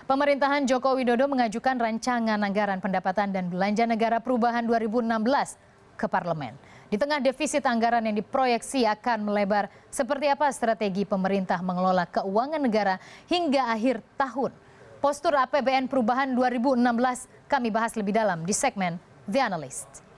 Pemerintahan Joko Widodo mengajukan rancangan anggaran pendapatan dan belanja negara perubahan 2016 ke parlemen. Di tengah defisit anggaran yang diproyeksi akan melebar, seperti apa strategi pemerintah mengelola keuangan negara hingga akhir tahun? Postur APBN perubahan 2016 kami bahas lebih dalam di segmen The Analyst.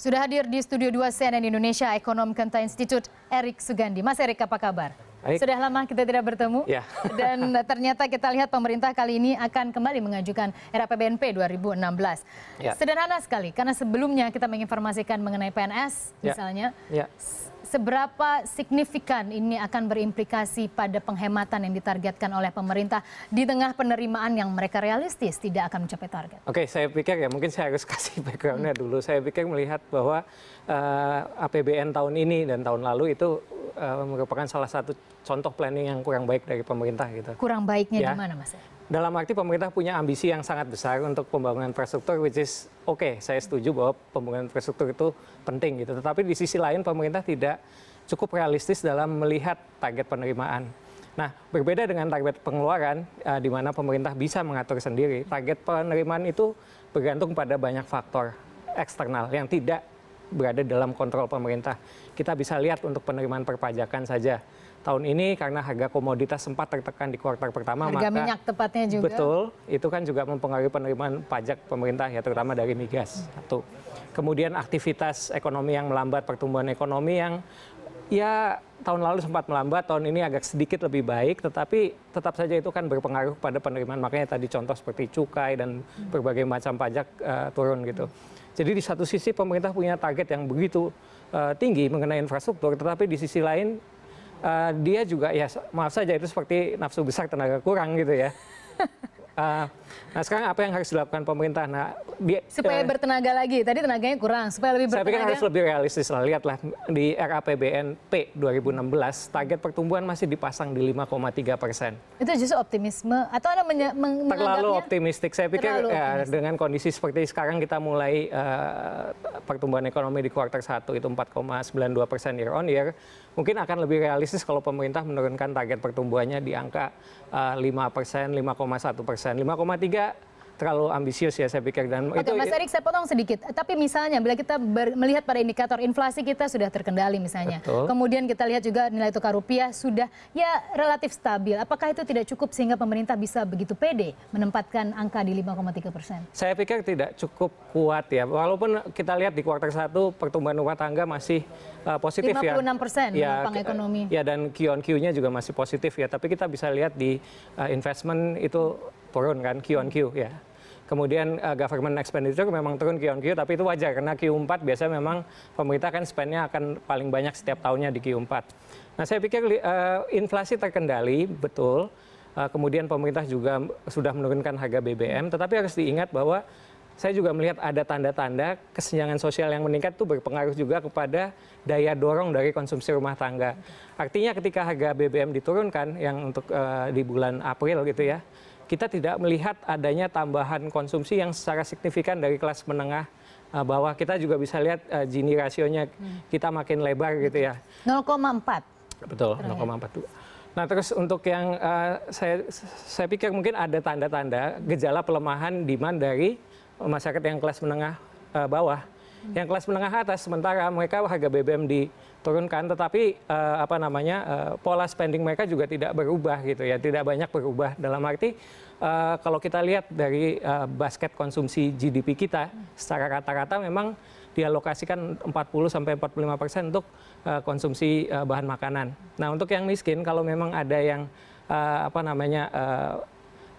Sudah hadir di Studio 2 CNN Indonesia Ekonom Kenta Institute, Erik Sugandi. Mas Erik, apa kabar? Baik. Sudah lama kita tidak bertemu, ya. Dan ternyata kita lihat pemerintah kali ini akan kembali mengajukan RAPBNP 2016. Ya. Sederhana sekali, karena sebelumnya kita menginformasikan mengenai PNS misalnya. Ya. Seberapa signifikan ini akan berimplikasi pada penghematan yang ditargetkan oleh pemerintah di tengah penerimaan yang mereka realistis tidak akan mencapai target? Oke, saya pikir ya mungkin saya harus kasih background-nya dulu. Saya pikir melihat bahwa APBN tahun ini dan tahun lalu itu merupakan salah satu contoh planning yang kurang baik dari pemerintah gitu. Kurang baiknya di mana, Mas? Dalam arti pemerintah punya ambisi yang sangat besar untuk pembangunan infrastruktur, which is saya setuju bahwa pembangunan infrastruktur itu penting gitu. Tetapi di sisi lain pemerintah tidak cukup realistis dalam melihat target penerimaan. Nah, berbeda dengan target pengeluaran, di mana pemerintah bisa mengatur sendiri. Target penerimaan itu bergantung pada banyak faktor eksternal yang tidak berada dalam kontrol pemerintah. Kita bisa lihat untuk penerimaan perpajakan saja. Tahun ini karena harga komoditas sempat tertekan di kuartal pertama, harga minyak tepatnya juga. Betul, itu kan juga mempengaruhi penerimaan pajak pemerintah ya, terutama dari migas. Satu. Kemudian aktivitas ekonomi yang melambat, pertumbuhan ekonomi yang ya tahun lalu sempat melambat, tahun ini agak sedikit lebih baik, tetapi tetap saja itu kan berpengaruh pada penerimaan. Makanya tadi contoh seperti cukai dan berbagai macam pajak turun gitu. Jadi di satu sisi pemerintah punya target yang begitu tinggi mengenai infrastruktur, tetapi di sisi lain dia juga ya maaf saja itu seperti nafsu besar tenaga kurang gitu ya. Nah sekarang apa yang harus dilakukan pemerintah? Nah, supaya bertenaga lagi, tadi tenaganya kurang, supaya lebih bertenaga. Saya pikir harus lebih realistis lah. Lihatlah di RAPBNP 2016, target pertumbuhan masih dipasang di 5,3%. Itu justru optimisme atau Anda menganggapnya? Terlalu optimistik. Saya pikir ya, dengan kondisi seperti sekarang kita mulai pertumbuhan ekonomi di kuartal 1 itu 4,92% year on year. Mungkin akan lebih realistis kalau pemerintah menurunkan target pertumbuhannya di angka 5%, 5,1%. 5,3 terlalu ambisius ya saya pikir. Dan Oke, Mas Erik, saya potong sedikit. Tapi misalnya bila kita melihat pada indikator inflasi kita sudah terkendali misalnya. Betul. Kemudian kita lihat juga nilai tukar rupiah sudah ya relatif stabil. Apakah itu tidak cukup sehingga pemerintah bisa begitu pede menempatkan angka di 5,3%? Saya pikir tidak cukup kuat ya. Walaupun kita lihat di kuartal 1 pertumbuhan rumah tangga masih positif 56% ya. menopang ekonomi. Ya, dan Q-on-Q-nya juga masih positif ya. Tapi kita bisa lihat di investment itu turun kan Q-on-Q ya. Kemudian government expenditure memang turun Q-on-Q, tapi itu wajar karena Q4 biasanya memang pemerintah kan spend-nya akan paling banyak setiap tahunnya di Q4. Nah saya pikir inflasi terkendali, betul. Kemudian pemerintah juga sudah menurunkan harga BBM, tetapi harus diingat bahwa saya juga melihat ada tanda-tanda kesenjangan sosial yang meningkat itu berpengaruh juga kepada daya dorong dari konsumsi rumah tangga. Artinya ketika harga BBM diturunkan yang untuk di bulan April gitu ya, kita tidak melihat adanya tambahan konsumsi yang secara signifikan dari kelas menengah bawah. Kita juga bisa lihat Gini rasionya kita makin lebar gitu ya. 0,4. Betul, 0,42. Nah terus untuk yang saya pikir mungkin ada tanda-tanda gejala pelemahan demand dari masyarakat yang kelas menengah bawah. Yang kelas menengah atas sementara mereka harga BBM diturunkan, tetapi pola spending mereka juga tidak berubah gitu ya, tidak banyak berubah. Dalam arti kalau kita lihat dari basket konsumsi GDP kita secara rata-rata memang dialokasikan 40-45% untuk konsumsi bahan makanan. Nah untuk yang miskin kalau memang ada yang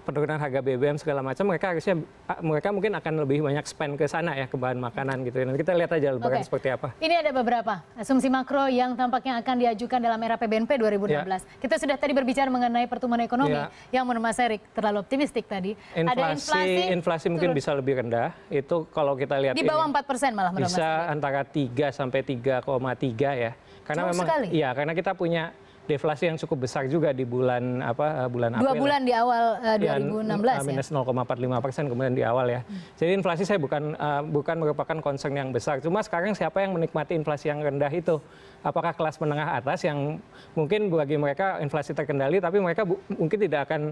penurunan harga BBM segala macam, mereka mungkin akan lebih banyak spend ke sana ya, ke bahan makanan gitu. Nanti kita lihat aja lebaran seperti apa. Ini ada beberapa asumsi makro yang tampaknya akan diajukan dalam era PBNP 2016. Kita sudah tadi berbicara mengenai pertumbuhan ekonomi yang menurut Mas Erik terlalu optimistik tadi. Ada inflasi mungkin bisa lebih rendah. Itu kalau kita lihat di bawah 4% malah menurut Mas Erik. Bisa antara 3 sampai 3,3 ya. Karena memang sekali. Iya, karena kita punya deflasi yang cukup besar juga di bulan bulan April. 2 bulan di awal 2016 minus 0,45% kemudian di awal ya. Jadi inflasi saya bukan merupakan concern yang besar. Cuma sekarang siapa yang menikmati inflasi yang rendah itu? Apakah kelas menengah atas yang mungkin bagi mereka inflasi terkendali, tapi mereka mungkin tidak akan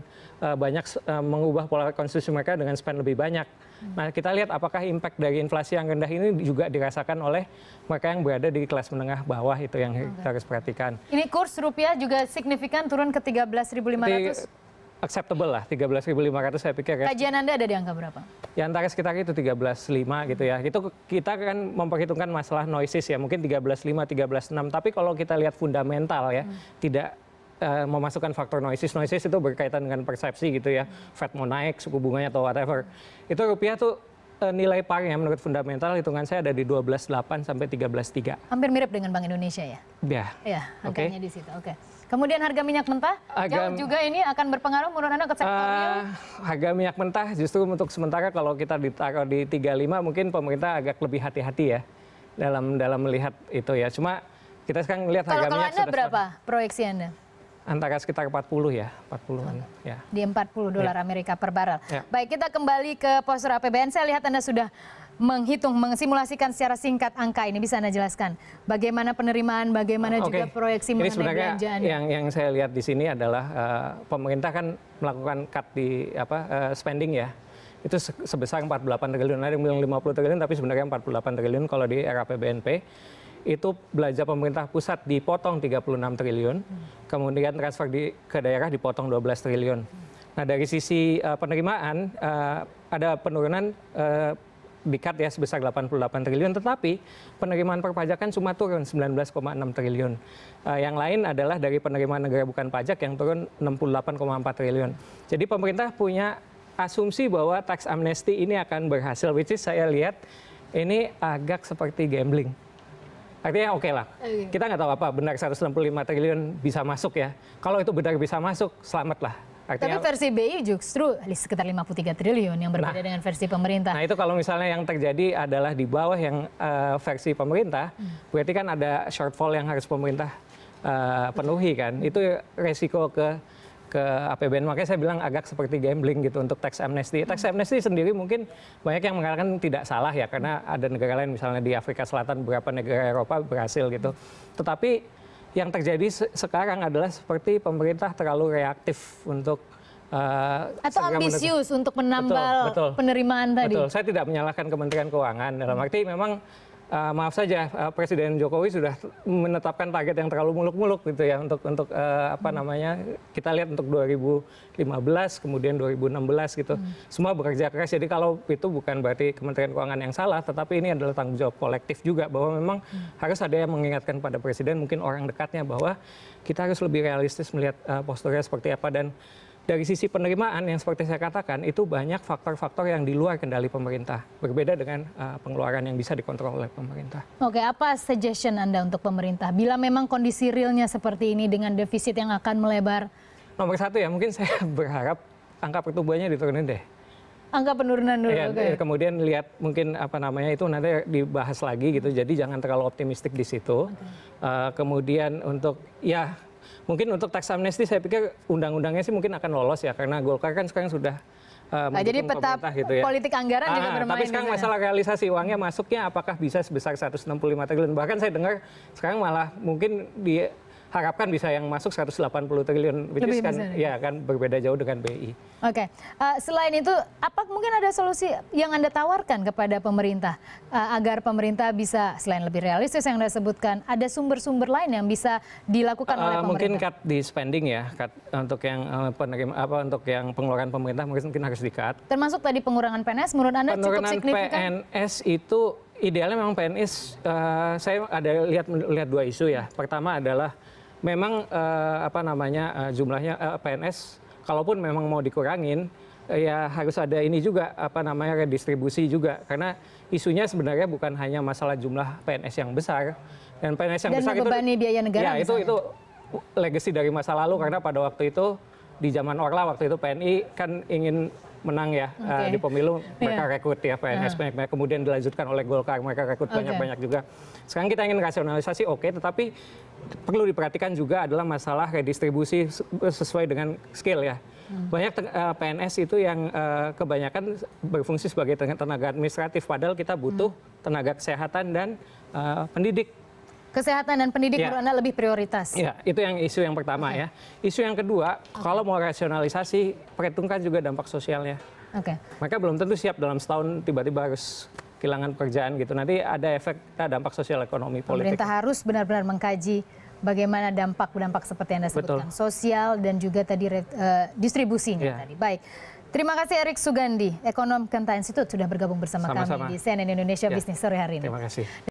banyak mengubah pola konsumsi mereka dengan spend lebih banyak. Nah, kita lihat apakah impact dari inflasi yang rendah ini juga dirasakan oleh mereka yang berada di kelas menengah bawah, itu yang kita harus perhatikan. Ini kurs rupiah juga signifikan turun ke 13.500. Acceptable lah, 13.500 saya pikir. Kajian Anda ada di angka berapa? Ya antara sekitar itu 13.5 gitu ya. Itu kita kan memperhitungkan masalah noises ya, mungkin 13.5, 13.6. Tapi kalau kita lihat fundamental ya, tidak memasukkan faktor noises. Noises itu berkaitan dengan persepsi gitu ya. Fed mau naik, suku bunganya atau whatever. Itu rupiah tuh nilai parnya menurut fundamental hitungan saya ada di 12.8 sampai 13.3. Hampir mirip dengan Bank Indonesia ya? Ya. Angkanya di situ. Oke. Kemudian harga minyak mentah jauh juga ini akan berpengaruh menurut Anda ke sektor real? Harga minyak mentah justru untuk sementara kalau kita ditaruh di 35 mungkin pemerintah agak lebih hati-hati ya dalam melihat itu ya. Cuma kita sekarang melihat harga minyak Anda berapa proyeksi Anda? Antara sekitar 40 ya, 40-an ya. Di 40 dolar Amerika per barrel. Ya. Baik, kita kembali ke postur APBN. Saya lihat Anda sudah mensimulasikan secara singkat angka ini. Bisa Anda jelaskan bagaimana penerimaan, bagaimana juga proyeksi mengenai belanjaan? Yang saya lihat di sini adalah pemerintah kan melakukan cut di spending ya. Itu sebesar 48 triliun. Ada yang bilang 50 triliun tapi sebenarnya 48 triliun kalau di era PBNP. Itu belanja pemerintah pusat dipotong 36 triliun. Kemudian transfer ke daerah dipotong 12 triliun. Nah, dari sisi penerimaan ada penurunan di-cut ya sebesar 88 triliun, tetapi penerimaan perpajakan cuma turun 19,6 triliun. Yang lain adalah dari penerimaan negara bukan pajak yang turun 68,4 triliun. Jadi pemerintah punya asumsi bahwa tax amnesty ini akan berhasil, which is saya lihat ini agak seperti gambling. Artinya oke lah, kita nggak tahu apa benar 165 triliun bisa masuk ya. Kalau itu benar bisa masuk, selamat lah. Tapi versi BI justru sekitar 53 triliun yang berbeda dengan versi pemerintah. Nah itu kalau misalnya yang terjadi adalah di bawah yang versi pemerintah, berarti kan ada shortfall yang harus pemerintah penuhi kan. Itu resiko ke APBN. Makanya saya bilang agak seperti gambling gitu untuk tax amnesty. Tax amnesty sendiri mungkin banyak yang mengatakan tidak salah ya, karena ada negara lain misalnya di Afrika Selatan, beberapa negara Eropa berhasil gitu. Tetapi yang terjadi sekarang adalah seperti pemerintah terlalu reaktif untuk atau ambisius untuk menambal penerimaan tadi. Betul, saya tidak menyalahkan Kementerian Keuangan. Dalam arti memang maaf saja Presiden Jokowi sudah menetapkan target yang terlalu muluk-muluk gitu ya untuk kita lihat untuk 2015 kemudian 2016 gitu. Semua bekerja keras. Jadi kalau itu bukan berarti Kementerian Keuangan yang salah, tetapi ini adalah tanggung jawab kolektif juga bahwa memang harus ada yang mengingatkan pada Presiden, mungkin orang dekatnya, bahwa kita harus lebih realistis melihat posturnya seperti apa. Dan dari sisi penerimaan yang seperti saya katakan, itu banyak faktor-faktor yang di luar kendali pemerintah. Berbeda dengan pengeluaran yang bisa dikontrol oleh pemerintah. Oke, apa suggestion Anda untuk pemerintah? Bila memang kondisi realnya seperti ini dengan defisit yang akan melebar. Nomor satu ya, mungkin saya berharap angka pertumbuhannya diturunin deh. Angka penurunan dulu. Ya, kemudian lihat mungkin itu nanti dibahas lagi gitu. Jadi jangan terlalu optimistik di situ. Kemudian untuk mungkin untuk tax amnesty saya pikir undang-undangnya sih mungkin akan lolos ya, karena Golkar kan sekarang sudah jadi peta gitu ya. politik anggaran juga bermain. Tapi sekarang masalah realisasi uangnya masuknya apakah bisa sebesar 165 triliun. Bahkan saya dengar sekarang malah mungkin diharapkan bisa yang masuk 180 triliun, which is kan berbeda jauh dengan BI. Oke. Selain itu, apa mungkin ada solusi yang Anda tawarkan kepada pemerintah agar pemerintah bisa selain lebih realistis yang Anda sebutkan, ada sumber-sumber lain yang bisa dilakukan oleh pemerintah? Mungkin cut di spending ya, cut untuk yang untuk yang pengeluaran pemerintah mungkin harus di-cut. Termasuk tadi pengurangan PNS, menurut Anda cukup signifikan? PNS itu idealnya memang PNS, saya ada lihat dua isu ya. Pertama adalah memang jumlahnya PNS kalaupun memang mau dikurangin ya harus ada ini juga redistribusi juga, karena isunya sebenarnya bukan hanya masalah jumlah PNS yang besar dan PNS yang besar itu biaya negara. Ya, itu legacy dari masa lalu, karena pada waktu itu di zaman Orla waktu itu PNI kan ingin menang ya di pemilu, mereka rekrut ya PNS banyak, kemudian dilanjutkan oleh Golkar, mereka rekrut banyak juga. Sekarang kita ingin rasionalisasi, tetapi perlu diperhatikan juga adalah masalah redistribusi sesuai dengan skill ya. Banyak PNS itu yang kebanyakan berfungsi sebagai tenaga administratif, padahal kita butuh tenaga kesehatan dan pendidik. Kesehatan dan pendidik menurut Anda lebih prioritas? Ya, itu yang isu yang pertama ya. Isu yang kedua, kalau mau rasionalisasi, perhitungkan juga dampak sosialnya. Mereka belum tentu siap dalam setahun tiba-tiba harus kehilangan pekerjaan gitu. Nanti ada efek dampak sosial ekonomi politik. Pemerintah harus benar-benar mengkaji bagaimana dampak seperti yang Anda sebutkan. Sosial dan juga tadi distribusinya tadi. Baik. Terima kasih Erik Sugandi, ekonom Kenta Institute sudah bergabung bersama kami di CNN Indonesia Business sore hari ini. Terima kasih.